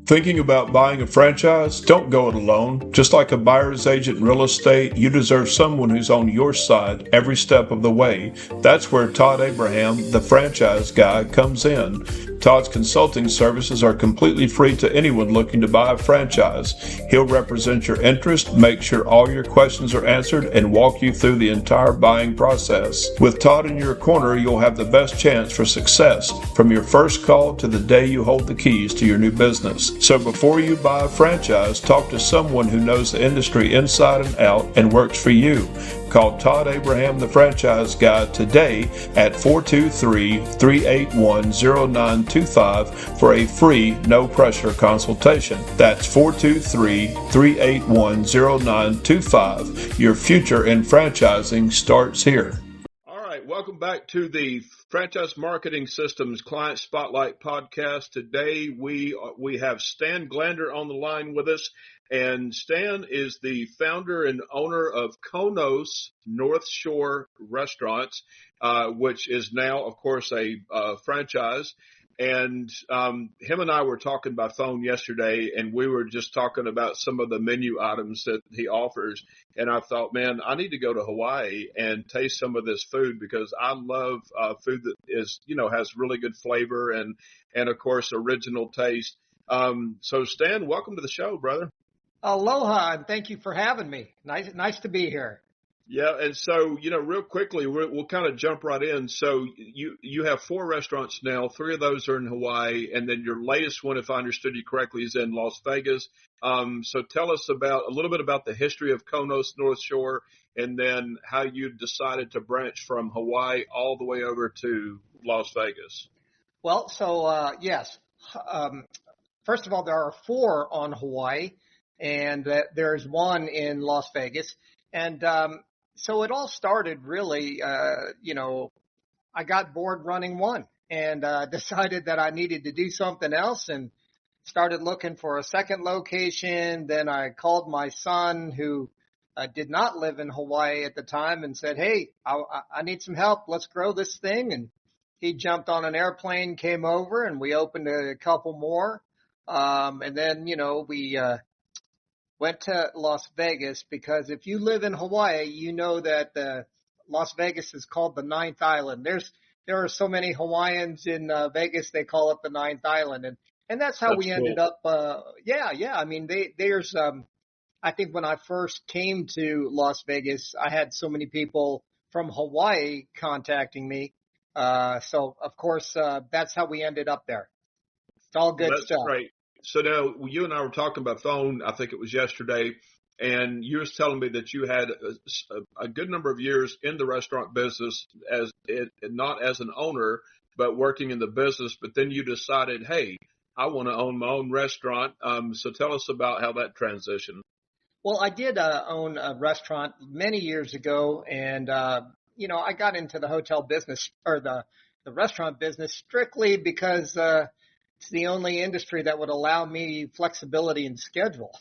Thinking about buying a franchise? Don't go it alone. Just like a buyer's agent in real estate, you deserve someone who's on your side every step of the way. That's where Todd Abraham, the franchise guy, comes in. Todd's consulting services are completely free to anyone looking to buy a franchise. He'll represent your interest, make sure all your questions are answered, and walk you through the entire buying process. With Todd in your corner, you'll have the best chance for success from your first call to the day you hold the keys to your new business. So before you buy a franchise, talk to someone who knows the industry inside and out and works for you. Call Todd Abraham, the franchise guy, today at 423-381-0925 for a free, no-pressure consultation. That's 423-381-0925. Your future in franchising starts here. All right, welcome back to the Franchise Marketing Systems Client Spotlight Podcast. Today we have Stan Glander on the line with us, and Stan is the founder and owner of Konos North Shore Restaurants, which is now, of course, a franchise. And him and I were talking by phone yesterday, and we were just talking about some of the menu items that he offers. And I thought, man, I need to go to Hawaii and taste some of this food because I love food that is, has really good flavor and of course, original taste. So Stan, welcome to the show, brother. Aloha, and thank you for having me. Nice to be here. Yeah, and so, real quickly, we'll kind of jump right in. So you have 4 restaurants now. 3 of those are in Hawaii, and then your latest one, if I understood you correctly, is in Las Vegas. So tell us a little bit about the history of Konos North Shore, and then how you decided to branch from Hawaii all the way over to Las Vegas. Well, so yes. First of all, there are 4 on Hawaii, and there's 1 in Las Vegas. And so it all started really, I got bored running one and decided that I needed to do something else and started looking for a second location. Then I called my son, who did not live in Hawaii at the time, and said, hey, I need some help. Let's grow this thing. And he jumped on an airplane, came over, and we opened a couple more. And then, we went to Las Vegas because if you live in Hawaii, you know that Las Vegas is called the Ninth Island. There are so many Hawaiians in Vegas, they call it the Ninth Island, and that's how we ended up. Yeah. I mean, there's I think when I first came to Las Vegas, I had so many people from Hawaii contacting me. So of course, that's how we ended up there. It's all good stuff. That's great. So now you and I were talking by phone, I think it was yesterday, and you was telling me that you had a good number of years in the restaurant business not as an owner, but working in the business. But then you decided, hey, I want to own my own restaurant. So tell us about how that transitioned. Well, I did own a restaurant many years ago, and I got into the hotel business or the restaurant business strictly because it's the only industry that would allow me flexibility in schedule.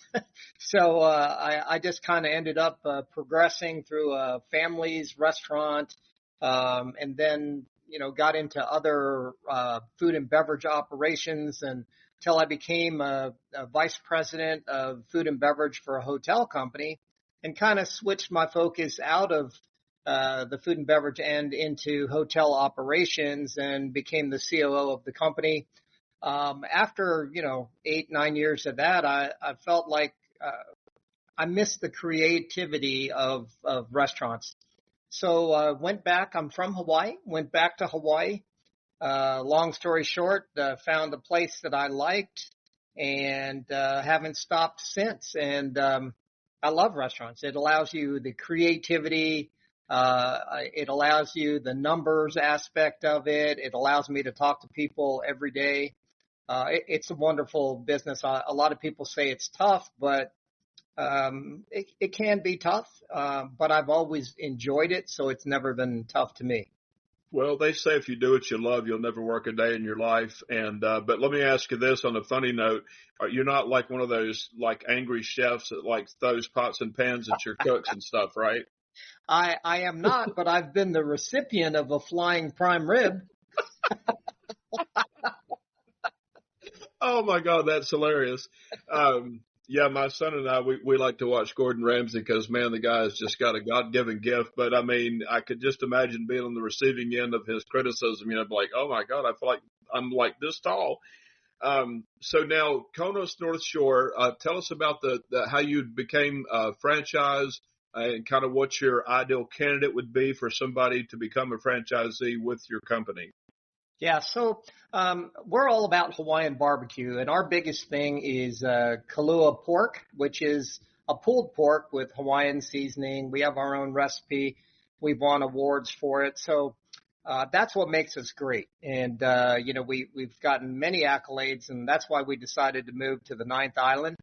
So I just kind of ended up progressing through a family's restaurant, and then got into other food and beverage operations until I became a vice president of food and beverage for a hotel company, and kind of switched my focus out of the food and beverage end into hotel operations and became the COO of the company. After, 8-9 years of that, I felt like I missed the creativity of restaurants. So went back. I'm from Hawaii. Went back to Hawaii. Long story short, found a place that I liked and haven't stopped since. And I love restaurants. It allows you the creativity. It allows you the numbers aspect of it. It allows me to talk to people every day. It's a wonderful business. A lot of people say it's tough, but it can be tough. But I've always enjoyed it, so it's never been tough to me. Well, they say if you do what you love, you'll never work a day in your life. And but let me ask you this on a funny note: you're not like one of those like angry chefs that like throws pots and pans at your cooks and stuff, right? I am not, but I've been the recipient of a flying prime rib. Oh my God, that's hilarious. Yeah, my son and I, we like to watch Gordon Ramsay because, man, the guy has just got a God-given gift. But I mean, I could just imagine being on the receiving end of his criticism. You know, like, oh my God, I feel like I'm like this tall. So now Konos North Shore, tell us about the how you became a franchise and kind of what your ideal candidate would be for somebody to become a franchisee with your company. Yeah, so we're all about Hawaiian barbecue, and our biggest thing is Kalua pork, which is a pulled pork with Hawaiian seasoning. We have our own recipe. We've won awards for it, so that's what makes us great. And we've gotten many accolades, and that's why we decided to move to the Ninth Island.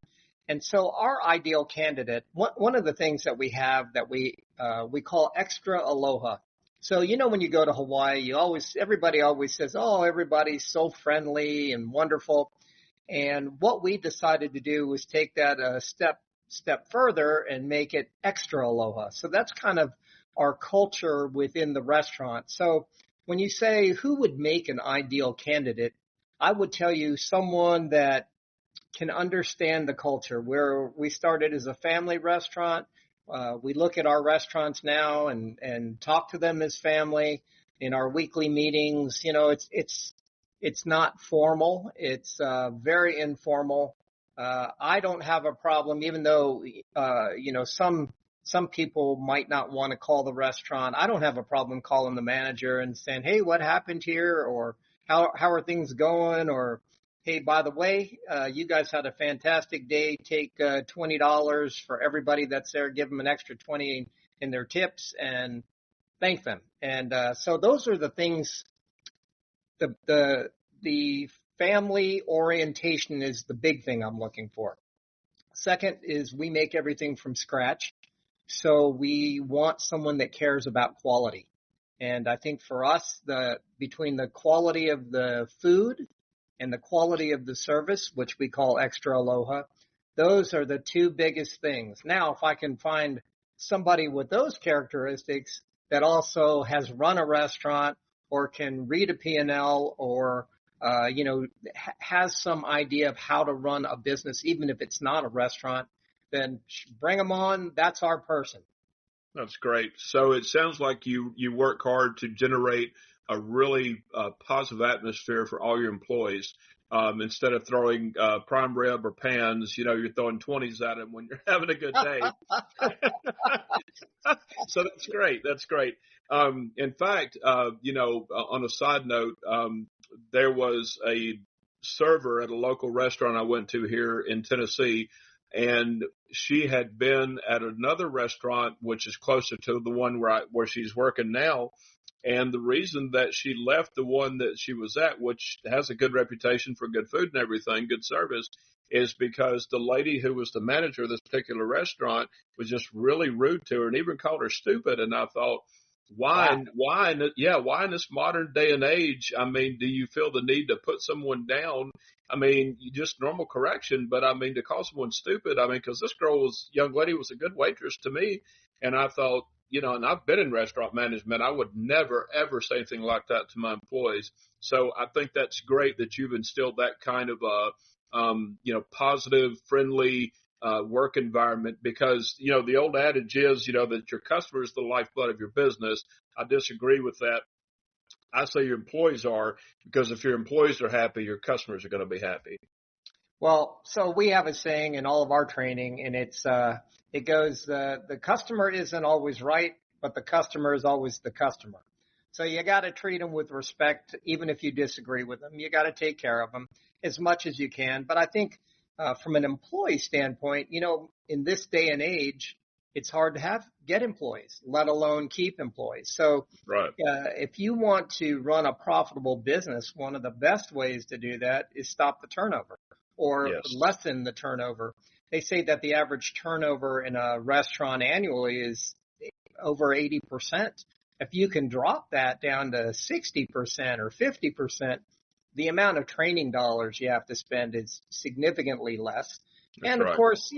And so our ideal candidate, one of the things that we have that we call extra aloha. So, when you go to Hawaii, everybody always says, oh, everybody's so friendly and wonderful. And what we decided to do was take that a step further and make it extra aloha. So that's kind of our culture within the restaurant. So when you say who would make an ideal candidate, I would tell you someone that can understand the culture. Where we started as a family restaurant, we look at our restaurants now and talk to them as family in our weekly meetings. It's not formal. It's very informal. I don't have a problem, even though some people might not want to call the restaurant. I don't have a problem calling the manager and saying, "Hey, what happened here?" or "How are things going?" or "Hey, by the way, you guys had a fantastic day. Take $20 for everybody that's there. Give them an extra 20 in their tips and thank them." And so those are the things. The family orientation is the big thing I'm looking for. Second is we make everything from scratch. So we want someone that cares about quality. And I think for us, between the quality of the food and the quality of the service, which we call extra aloha, those are the two biggest things. Now, if I can find somebody with those characteristics that also has run a restaurant or can read a P&L or has some idea of how to run a business, even if it's not a restaurant, then bring them on. That's our person. That's great. So it sounds like you work hard to generate a really positive atmosphere for all your employees. Instead of throwing prime rib or pans, you're throwing 20s at them when you're having a good day. So that's great. That's great. In fact, on a side note, there was a server at a local restaurant I went to here in Tennessee, and she had been at another restaurant, which is closer to the one where she's working now. And the reason that she left the one that she was at, which has a good reputation for good food and everything, good service, is because the lady who was the manager of this particular restaurant was just really rude to her and even called her stupid. And I thought, Wow. why in this modern day and age? I mean, do you feel the need to put someone down? I mean, just normal correction, but I mean, to call someone stupid, I mean, because this young lady was a good waitress to me. And I thought, and I've been in restaurant management. I would never, ever say anything like that to my employees. So I think that's great that you've instilled that kind of positive, friendly work environment because, the old adage is, that your customer is the lifeblood of your business. I disagree with that. I say your employees are, because if your employees are happy, your customers are going to be happy. Well, so we have a saying in all of our training, and it goes, the customer isn't always right, but the customer is always the customer. So you got to treat them with respect, even if you disagree with them. You got to take care of them as much as you can. But I think from an employee standpoint, in this day and age, it's hard to get employees, let alone keep employees. So Right. if you want to run a profitable business, one of the best ways to do that is stop the turnover or Yes. lessen the turnover. They say that the average turnover in a restaurant annually is over 80%. If you can drop that down to 60% or 50%, the amount of training dollars you have to spend is significantly less. That's And of right. course,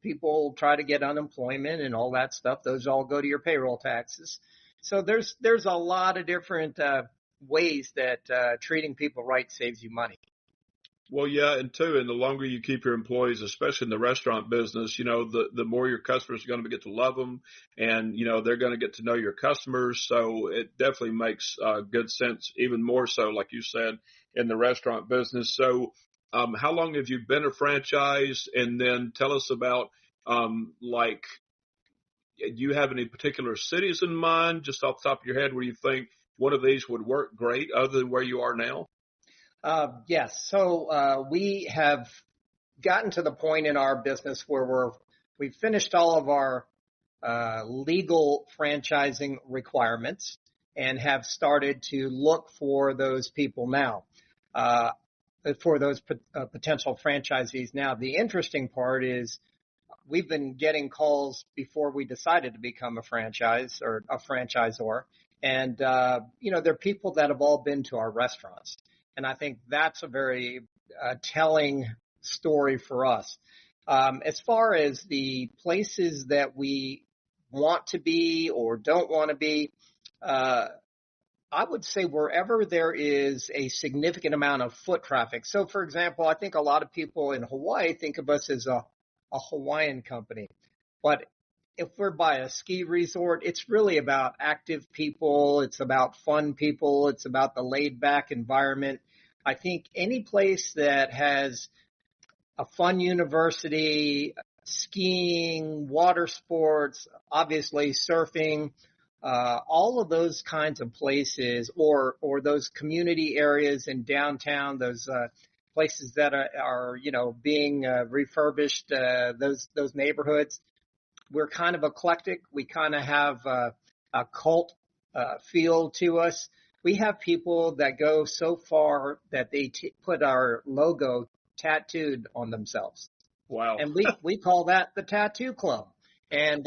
people try to get unemployment and all that stuff. Those all go to your payroll taxes. So there's a lot of different ways that treating people right saves you money. Well, yeah, and two, and the longer you keep your employees, especially in the restaurant business, the more your customers are going to get to love them, and they're going to get to know your customers. So it definitely makes good sense, even more so, like you said, in the restaurant business. So, how long have you been a franchise? And then tell us about like, do you have any particular cities in mind, just off the top of your head, where you think one of these would work great, other than where you are now? Yes. So we have gotten to the point in our business where we've finished all of our legal franchising requirements and have started to look for those people now, uh, for those potential franchisees now. The interesting part is we've been getting calls before we decided to become a franchise or a franchisor. And, they're people that have all been to our restaurants. And I think that's a very telling story for us. As far as the places that we want to be or don't want to be, uh, I would say wherever there is a significant amount of foot traffic. So, for example, I think a lot of people in Hawaii think of us as a Hawaiian company. But if we're by a ski resort, it's really about active people. It's about fun people. It's about the laid back environment. I think any place that has a fun university, skiing, water sports, obviously surfing, all of those kinds of places, or those community areas in downtown, those places that are being refurbished, those neighborhoods. We're kind of eclectic. We kind of have a cult feel to us. We have people that go so far that they put our logo tattooed on themselves. Wow. And we call that the Tattoo Club. And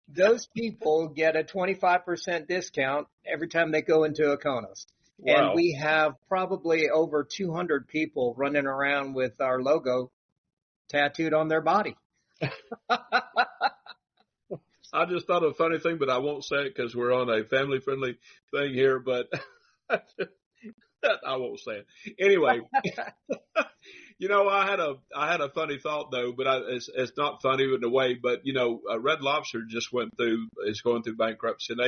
those people get a 25% discount every time they go into a Konos. And Wow. we have probably over 200 people running around with our logo tattooed on their body. I just thought of a funny thing, but I won't say it because we're on a family friendly thing here, but I won't say it. Anyway, I had a funny thought though, but it's not funny in a way. But Red Lobster just is going through bankruptcy, and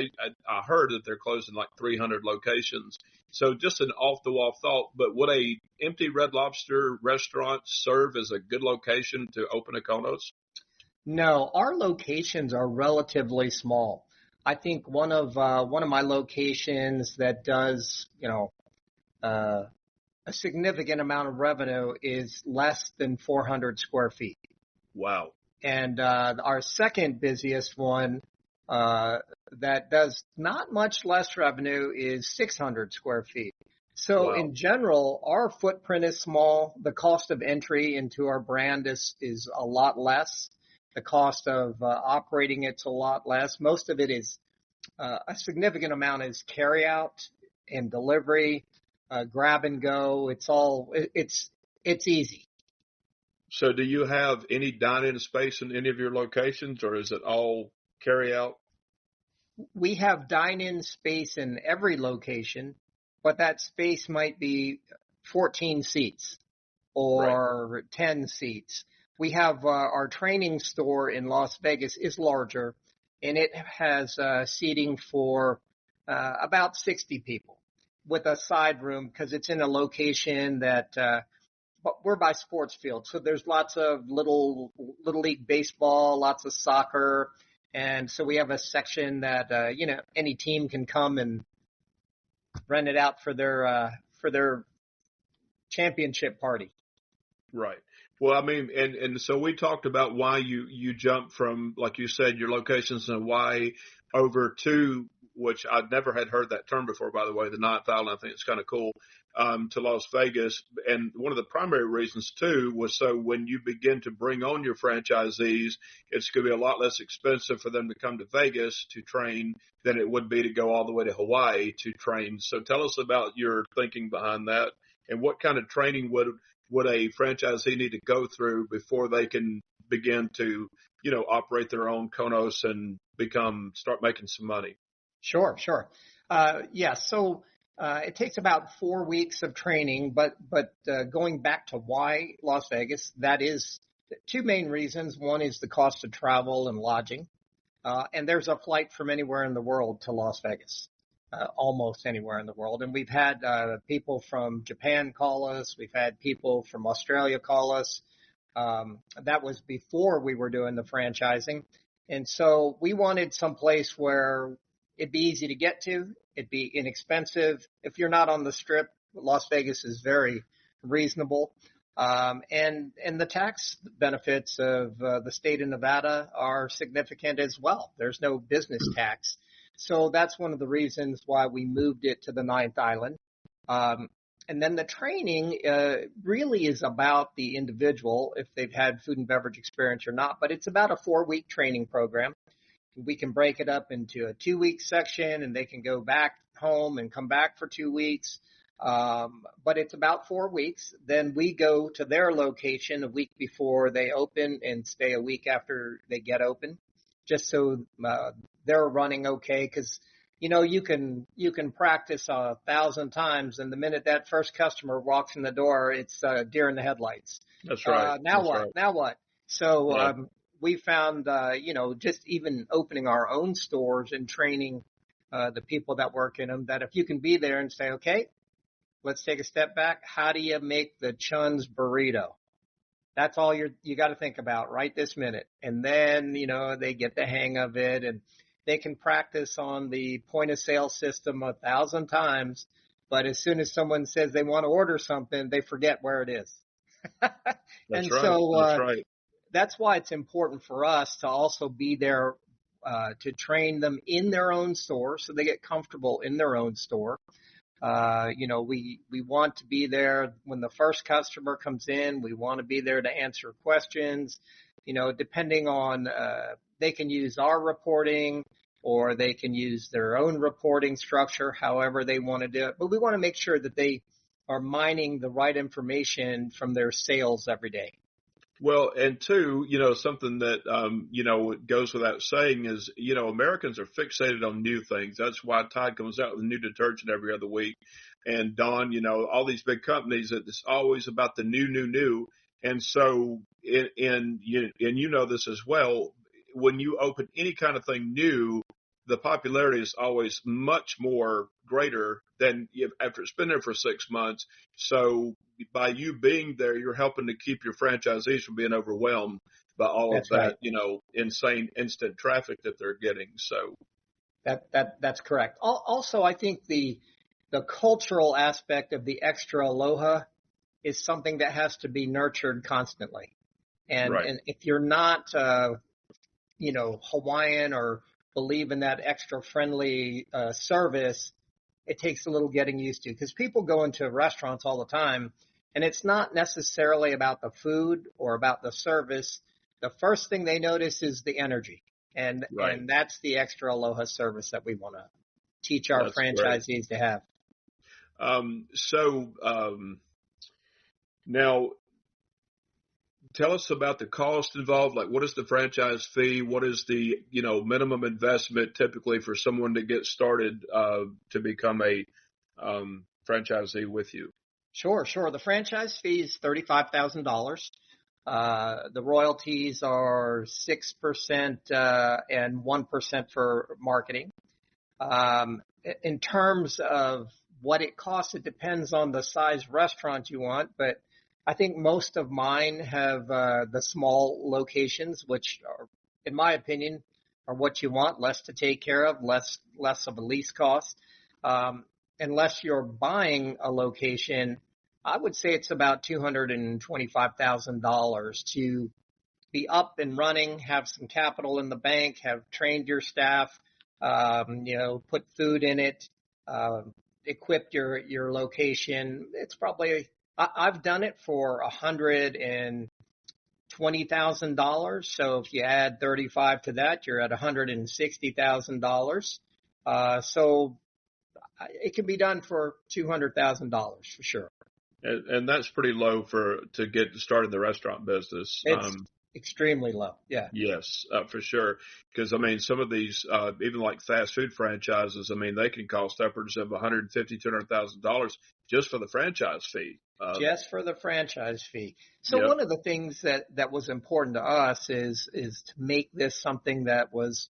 I heard that they're closing like 300 locations. So just an off the wall thought, but would a empty Red Lobster restaurant serve as a good location to open a Konos? No, our locations are relatively small. I think one of my locations that does, uh, a significant amount of revenue is less than 400 square feet. Wow. And our second busiest one that does not much less revenue is 600 square feet. So Wow. in general, our footprint is small. The cost of entry into our brand is a lot less. The cost of operating it's a lot less. Most of it is a significant amount is carry out and delivery, grab and go. It's easy. So do you have any dine-in space in any of your locations, or is it all carry out? We have dine-in space in every location, but that space might be 14 seats Right. or 10 seats. We have our training store in Las Vegas is larger, and it has seating for about 60 people with a side room because it's in a location that but we're by sports field. So there's lots of little league baseball, lots of soccer. And so we have a section that, any team can come and rent it out for their championship party. Right. Well, I mean, and so we talked about why you jumped from, like you said, your locations in Hawaii over to, which I'd never had heard that term before, by the way, the Ninth Island. I think it's kind of cool, to Las Vegas. And one of the primary reasons too was so when you begin to bring on your franchisees, it's going to be a lot less expensive for them to come to Vegas to train than it would be to go all the way to Hawaii to train. So tell us about your thinking behind that, and what kind of training would a franchisee need to go through before they can begin to, operate their own Konos and start making some money? Sure, sure. Yeah. So It takes about 4 weeks of training, but going back to why Las Vegas, that is two main reasons. One is the cost of travel and lodging, and there's a flight from anywhere in the world to Las Vegas, almost anywhere in the world. And we've had people from Japan call us. We've had people from Australia call us. That was before we were doing the franchising. And so we wanted some place where it'd be easy to get to. It'd be inexpensive. If you're not on the Strip, Las Vegas is very reasonable. And the tax benefits of the state of Nevada are significant as well. There's no business tax. So that's one of the reasons why we moved it to the ninth island. And then the training really is about the individual, if they've had food and beverage experience or not. But it's about a 4-week training program. We can break it up into a 2-week section, and they can go back home and come back for 2 weeks. But it's about 4 weeks. Then we go to their location a week before they open and stay a week after they get open, just so they're running okay. Because you can practice 1,000 times, and the minute that first customer walks in the door, it's deer in the headlights. That's right. Now That's what? right. Now what? So Right. we found, just even opening our own stores and training the people that work in them, that if you can be there and say, okay, let's take a step back. How do you make the Chun's burrito? That's all you got to think about right this minute. And then, they get the hang of it, and they can practice on the point of sale system 1,000 times. But as soon as someone says they want to order something, they forget where it is. That's And right. so That's right. that's why it's important for us to also be there to train them in their own store, so they get comfortable in their own store. We want to be there when the first customer comes in. We want to be there to answer questions. Depending on they can use our reporting, or they can use their own reporting structure, however they want to do it. But we want to make sure that they are mining the right information from their sales every day. Well, and two, something that, goes without saying is, Americans are fixated on new things. That's why Tide comes out with a new detergent every other week. And Dawn, all these big companies, it's always about the new. And so, and you know this as well, when you open any kind of thing new, the popularity is always much more greater than after it's been there for 6 months. So by you being there, you're helping to keep your franchisees from being overwhelmed by all of That's right. that, insane instant traffic that they're getting. So That's correct. Also, I think the cultural aspect of the extra aloha is something that has to be nurtured constantly. And right. and if you're not Hawaiian or believe in that extra friendly service, it takes a little getting used to, because people go into restaurants all the time, and it's not necessarily about the food or about the service. The first thing they notice is the energy, and Right. and that's the extra aloha service that we want to teach our That's great. franchisees to have. Now tell us about the cost involved. Like, what is the franchise fee? What is the, minimum investment typically for someone to get started, to become a, franchisee with you? Sure. The franchise fee is $35,000. The royalties are 6% and 1% for marketing. In terms of what it costs, it depends on the size restaurant you want, but I think most of mine have the small locations, which are, in my opinion, are what you want, less to take care of, less of a lease cost. Unless you're buying a location, I would say it's about $225,000 to be up and running, have some capital in the bank, have trained your staff, put food in it, equip your location. It's probably, I've done it for $120,000. So if you add 35 to that, you're at $160,000. So it can be done for $200,000 for sure. And that's pretty low to get started in the restaurant business. extremely low. Yeah. Yes, for sure. Because I mean, some of these, even like fast food franchises, I mean, they can cost upwards of $150,000 to $200,000 just for the franchise fee. Just for the franchise fee. So Yep, one of the things that was important to us is to make this something that was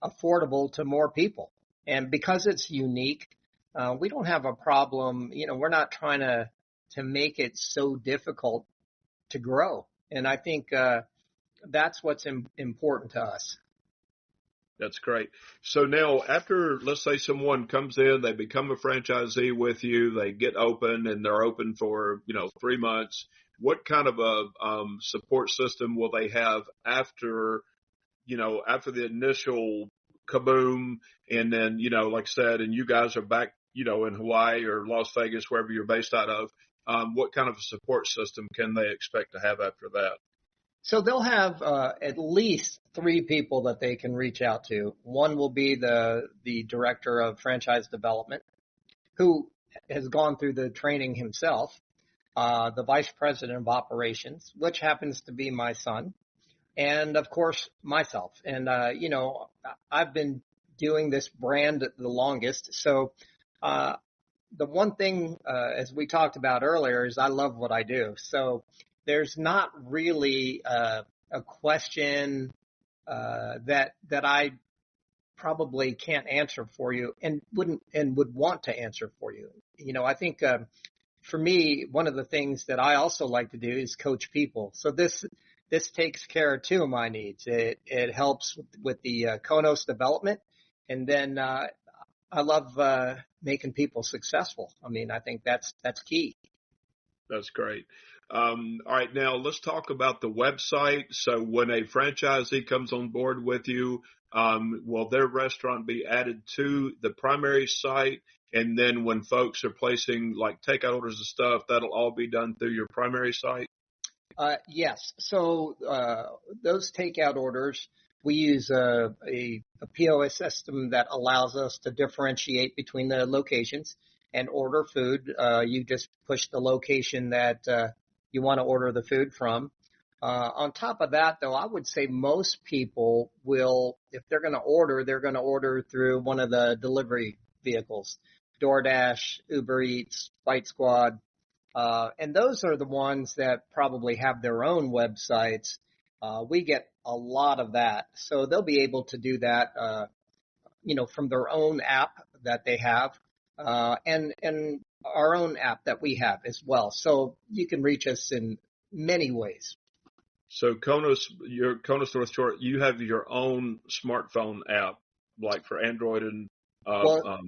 affordable to more people. And because it's unique, we don't have a problem. We're not trying to make it so difficult to grow. And I think that's what's important to us. that's great. So now, after let's say someone comes in, they become a franchisee with you, they get open, and they're open for 3 months. What kind of a support system will they have after after the initial kaboom, and then, like I said, and you guys are back, in Hawaii or Las Vegas, wherever you're based out of, what kind of a support system can they expect to have after that? So they'll have at least three people that they can reach out to. One will be the director of franchise development, who has gone through the training himself. The vice president of operations, which happens to be my son, and of course myself. And I've been doing this brand the longest. So the one thing, as we talked about earlier, is I love what I do. So there's not really a question that I probably can't answer for you and would want to answer for you. I think for me, one of the things that I also like to do is coach people. So this takes care of two of my needs. It helps with the Konos development, and then I love making people successful. I mean, I think that's key. That's great. All right, now let's talk about the website. So when a franchisee comes on board with you, will their restaurant be added to the primary site? And then when folks are placing like takeout orders and stuff, that'll all be done through your primary site? Yes. So those takeout orders, we use a POS system that allows us to differentiate between the locations and order food. You just push the location that you want to order the food from. On top of that, though, I would say most people will, if they're going to order through one of the delivery vehicles, DoorDash, Uber Eats, Bite Squad. And those are the ones that probably have their own websites. We get a lot of that. So they'll be able to do that, from their own app that they have, and our own app that we have as well. So you can reach us in many ways. So your Konos North Shore, you have your own smartphone app, like for Android and, Well,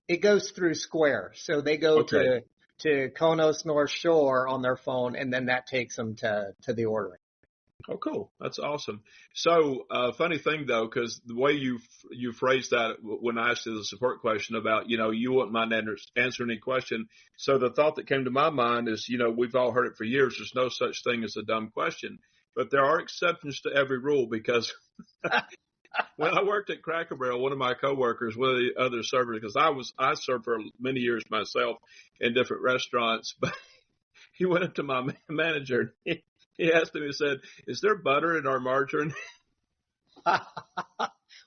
it goes through Square. So they go okay. to Konos North Shore on their phone, and then that takes them to the ordering. Oh, cool. That's awesome. So, funny thing though, because the way you phrased that when I asked you the support question about, you wouldn't mind answering any question. So the thought that came to my mind is, we've all heard it for years. There's no such thing as a dumb question, but there are exceptions to every rule because when I worked at Cracker Barrel, one of my coworkers, one of the other servers, because I served for many years myself in different restaurants, but he went up to my manager. He asked him, he said, "Is there butter in our margarine?"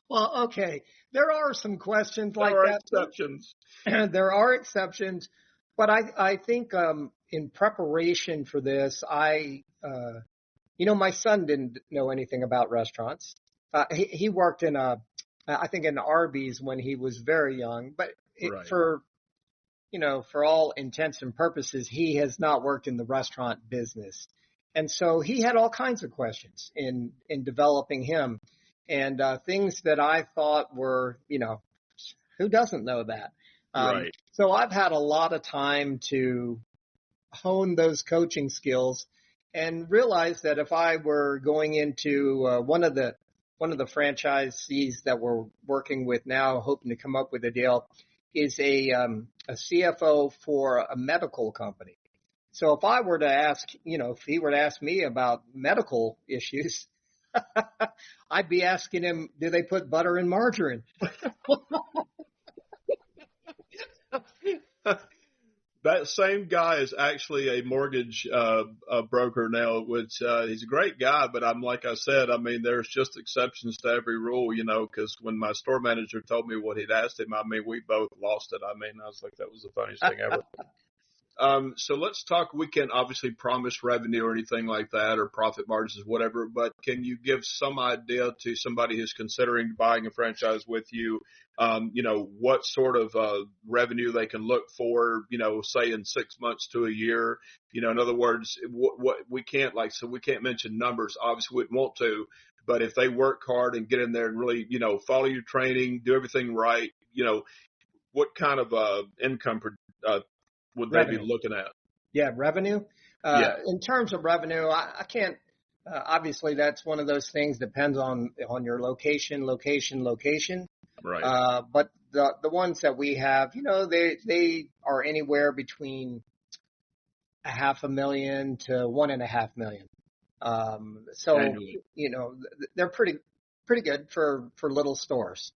Well, okay. There are some questions like There are that. exceptions. There are exceptions, but I think in preparation for this, my son didn't know anything about restaurants. He worked I think in Arby's when he was very young, but Right. for all intents and purposes, he has not worked in the restaurant business. And so he had all kinds of questions in developing him, and things that I thought were, who doesn't know that? Right. So I've had a lot of time to hone those coaching skills and realize that if I were going into one of the franchisees that we're working with now, hoping to come up with a deal, is a CFO for a medical company. So if I were to ask, if he were to ask me about medical issues, I'd be asking him, do they put butter in margarine? That same guy is actually a mortgage broker now, which he's a great guy. But like I said, I mean, there's just exceptions to every rule, because when my store manager told me what he'd asked him, I mean, we both lost it. I mean, I was like, that was the funniest thing ever. So let's talk. We can't obviously promise revenue or anything like that or profit margins, whatever, but can you give some idea to somebody who's considering buying a franchise with you, what sort of revenue they can look for, say in 6 months to a year? In other words, what we can't we can't mention numbers. Obviously, we wouldn't want to, but if they work hard and get in there and really, follow your training, do everything right, what kind of income would they be Revenue. looking at? Yeah, revenue. Yeah, In terms of revenue, I can't. Obviously, that's one of those things. Depends on your location. right. But the ones that we have, they are anywhere between $500,000 to $1.5 million. So Annually. they're pretty good for little stores.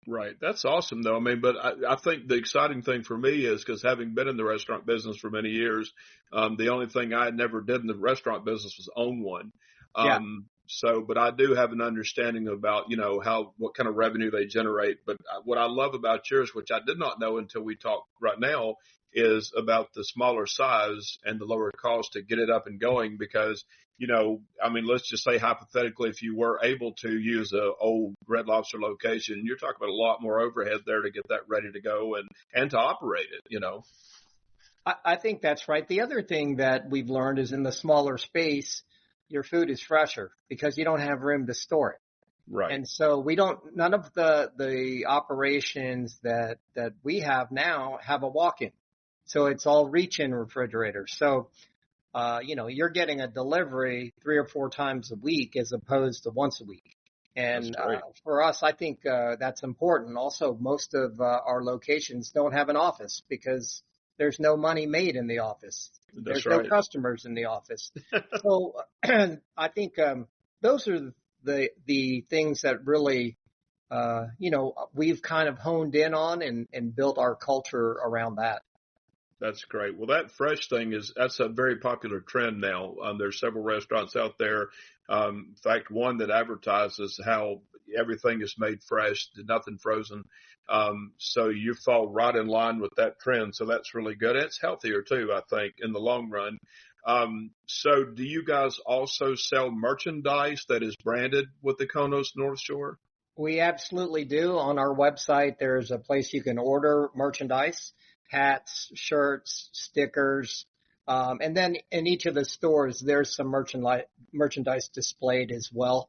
Right. That's awesome, though. I mean, but I think the exciting thing for me is because having been in the restaurant business for many years, the only thing I never did in the restaurant business was own one. Yeah. But I do have an understanding about, what kind of revenue they generate. But what I love about yours, which I did not know until we talked right now, is about the smaller size and the lower cost to get it up and going because, I mean, let's just say hypothetically, if you were able to use a old Red Lobster location, you're talking about a lot more overhead there to get that ready to go and to operate it. I think that's right. The other thing that we've learned is in the smaller space, your food is fresher because you don't have room to store it. Right. And so none of the operations that we have now have a walk-in. So it's all reach-in refrigerators. So, you're getting a delivery 3 or 4 times a week as opposed to once a week. That's And great. for us, I think that's important. Also, most of our locations don't have an office because there's no money made in the office. That's There's no right. customers in the office. So I think those are the things that really, we've kind of honed in on and built our culture around that. That's great. Well, that fresh thing that's a very popular trend now. There's several restaurants out there. In fact, one that advertises how everything is made fresh, nothing frozen. So you fall right in line with that trend. So that's really good. It's healthier too, I think, in the long run. So do you guys also sell merchandise that is branded with the Konos North Shore? We absolutely do. On our website, there's a place you can order merchandise, hats, shirts, stickers. And then in each of the stores, there's some merchandise displayed as well,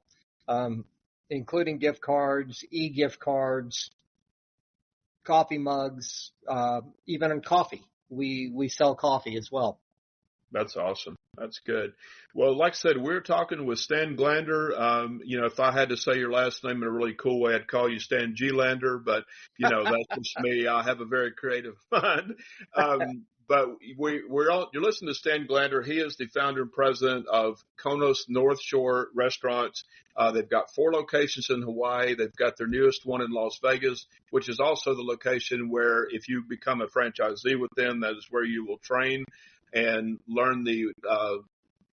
including gift cards, e-gift cards, coffee mugs, even in coffee. We sell coffee as well. That's awesome. That's good. Well, like I said, we're talking with Stan Glander. If I had to say your last name in a really cool way, I'd call you Stan G. Lander, but, that's just me. I have a very creative mind. But you're listening to Stan Glander. He is the founder and president of Konos North Shore Restaurants. They've got 4 locations in Hawaii. They've got their newest one in Las Vegas, which is also the location where if you become a franchisee with them, that is where you will train and learn the,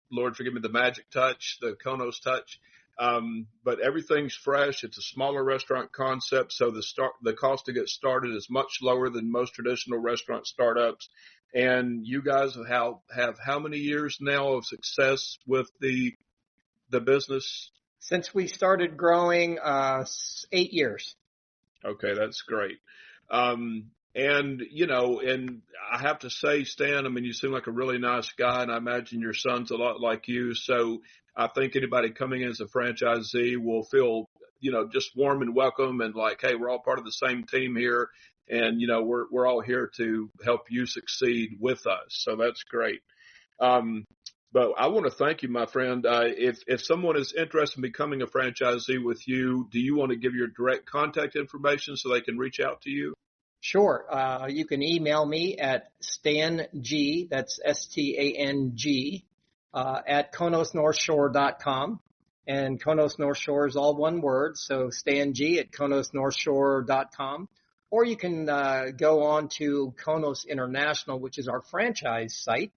Lord forgive me, the magic touch, the Konos touch. But everything's fresh. It's a smaller restaurant concept. So the cost to get started is much lower than most traditional restaurant startups. And you guys have how many years now of success with the business? Since we started growing, 8 years. Okay, that's great. And I have to say, Stan, I mean, you seem like a really nice guy, and I imagine your son's a lot like you. So I think anybody coming in as a franchisee will feel, just warm and welcome and like, hey, we're all part of the same team here. And, we're all here to help you succeed with us. So that's great. But I want to thank you, my friend. If someone is interested in becoming a franchisee with you, do you want to give your direct contact information so they can reach out to you? Sure. You can email me at stang, that's STANG, at konosnorthshore.com. And Konos North Shore is all one word, so stang at konosnorthshore.com. or you can go on to Konos International, which is our franchise site.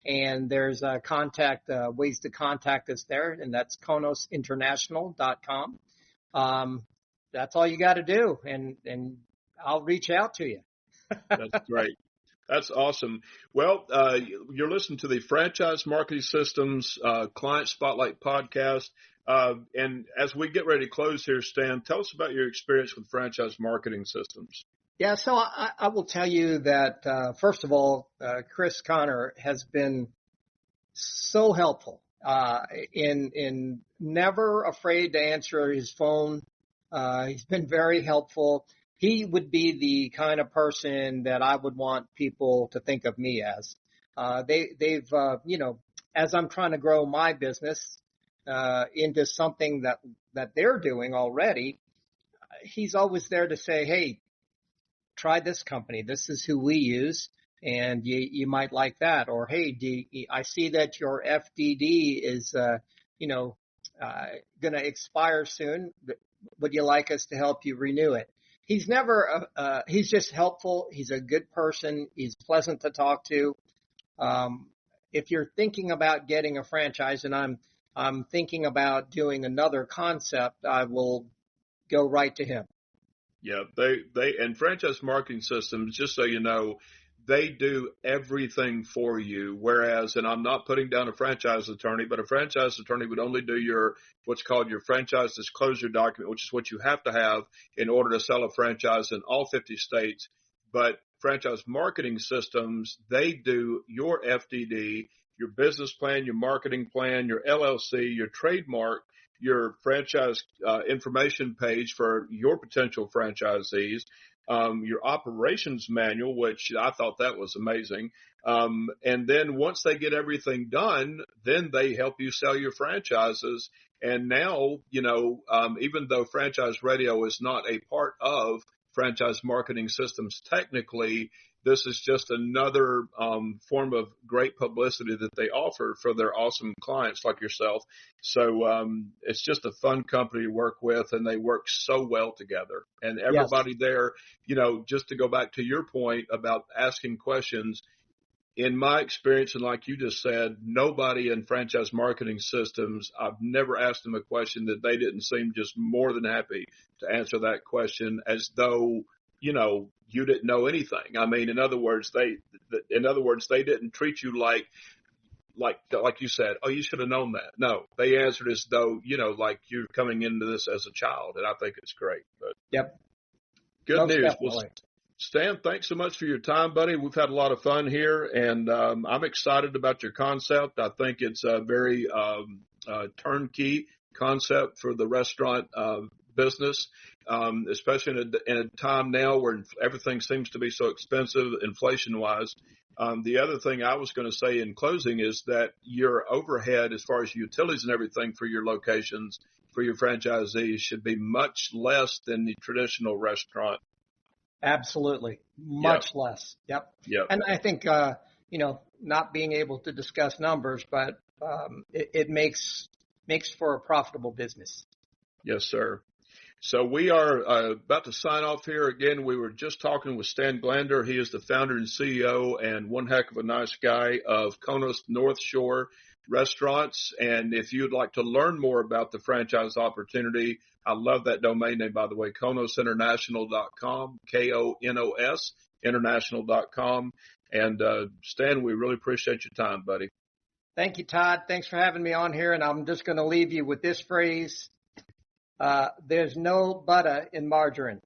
And there's ways to contact us there, and that's konosinternational.com. That's all you got to do, and I'll reach out to you. That's great. That's awesome. Well, you're listening to the Franchise Marketing Systems Client Spotlight podcast. And as we get ready to close here, Stan, tell us about your experience with franchise marketing systems. Yeah, so I will tell you that, first of all, Chris Connor has been so helpful in never afraid to answer his phone. He's been very helpful. He would be the kind of person that I would want people to think of me as. They've as I'm trying to grow my business into something that they're doing already, he's always there to say, hey, try this company. This is who we use, and you might like that. Or, hey, I see that your FDD is, going to expire soon. Would you like us to help you renew it? He's he's just helpful. He's a good person. He's pleasant to talk to. If you're thinking about getting a franchise, and I'm thinking about doing another concept, I will go right to him. Yeah, they and franchise marketing systems, just so you know, they do everything for you. Whereas, and I'm not putting down a franchise attorney, but a franchise attorney would only do what's called your franchise disclosure document, which is what you have to have in order to sell a franchise in all 50 states. But franchise marketing systems, they do your FDD, your business plan, your marketing plan, your LLC, your trademark, your franchise information page for your potential franchisees, your operations manual, which I thought that was amazing. And then once they get everything done, then they help you sell your franchises. And now, even though Franchise Radio is not a part of franchise marketing systems technically, this is just another form of great publicity that they offer for their awesome clients like yourself. So it's just a fun company to work with, and they work so well together. And everybody there, just to go back to your point about asking questions, in my experience, and like you just said, nobody in franchise marketing systems, I've never asked them a question that they didn't seem just more than happy to answer that question as though, you didn't know anything. I mean, in other words, they didn't treat you like you said, oh, you should have known that. No, they answered as though, like you're coming into this as a child. And I think it's great. But yep. Good Most news. Definitely. Well, Stan, thanks so much for your time, buddy. We've had a lot of fun here, and I'm excited about your concept. I think it's a very turnkey concept for the restaurant business, especially in a time now where everything seems to be so expensive inflation-wise. The other thing I was going to say in closing is that your overhead, as far as utilities and everything for your locations, for your franchisees, should be much less than the traditional restaurant. Absolutely. Much less. Yep. And I think, not being able to discuss numbers, but it makes for a profitable business. Yes, sir. So we are about to sign off here. Again, we were just talking with Stan Glander. He is the founder and CEO and one heck of a nice guy of Konos North Shore Restaurants. And if you'd like to learn more about the franchise opportunity, I love that domain name, by the way, konosinternational.com, KONOS, international.com. And Stan, we really appreciate your time, buddy. Thank you, Todd. Thanks for having me on here. And I'm just going to leave you with this phrase. There's no butter in margarine.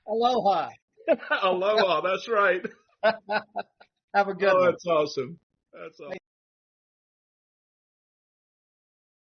Aloha. Aloha. That's right. Have a good one. That's awesome. That's awesome.